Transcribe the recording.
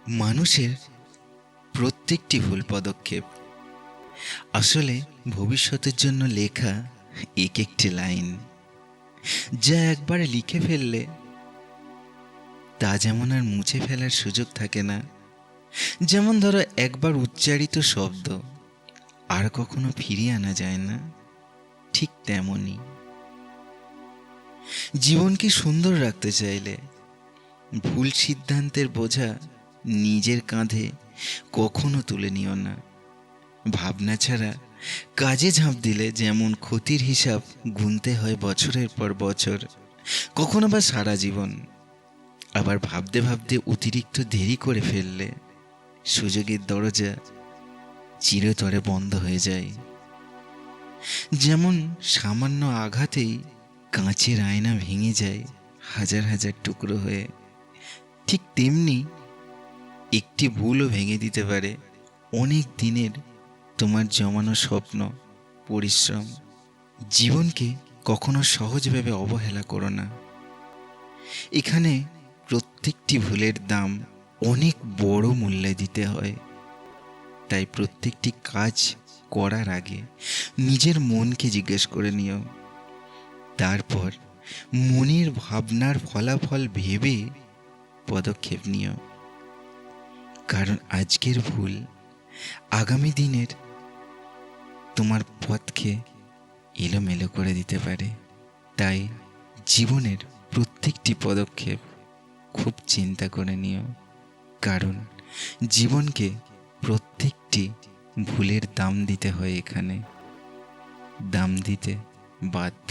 মানুষের প্রত্যেকটি ভুল পদক্ষেপ আসলে ভবিষ্যতের জন্য লেখা এক একটি লাইন, যা একবার লিখে ফেললে তা যেমন আর মুছে ফেলার সুযোগ থাকে না। যেমন ধরো, একবার উচ্চারিত শব্দ আর কখনো ফিরিয়ে আনা যায় না, ঠিক তেমনই জীবনকে সুন্দর রাখতে চাইলে ভুল সিদ্ধান্তের বোঝা নিজের কাঁধে কখনো তুলে নিও না। ভাবনা ছাড়া কাজে ঝাঁপ দিলে যেমন ক্ষতির হিসাব গুনতে হয় বছরের পর বছর, কখনো বা সারা জীবন। আবার ভাবতে ভাবতে অতিরিক্ত দেরি করে ফেললে সুযোগের দরজা চিরতরে বন্ধ হয়ে যায়। যেমন সামান্য আঘাতেই কাঁচের আয়না ভেঙে যায় হাজার হাজার টুকরো হয়ে, ঠিক তেমনি একটি ভুলও ভেঙে দিতে পারে অনেক দিনের তোমার জমানো স্বপ্ন, পরিশ্রম। জীবনকে কখনো সহজভাবে অবহেলা করো না। এখানে প্রত্যেকটি ভুলের দাম অনেক বড় মূল্যে দিতে হয়। তাই প্রত্যেকটি কাজ করার আগে নিজের মনকে জিজ্ঞেস করে নিও, তারপর মনের ভাবনার ফলাফল ভেবে পদক্ষেপ নিও। কারণ আজকের ভুল আগামী দিনের তোমার পথকে এলোমেলো করে দিতে পারে। তাই জীবনের প্রত্যেকটি পদক্ষেপ খুব চিন্তা করে নিও, কারণ জীবনকে প্রত্যেকটি ভুলের দাম দিতে হয়, এখানে দাম দিতে বাধ্য।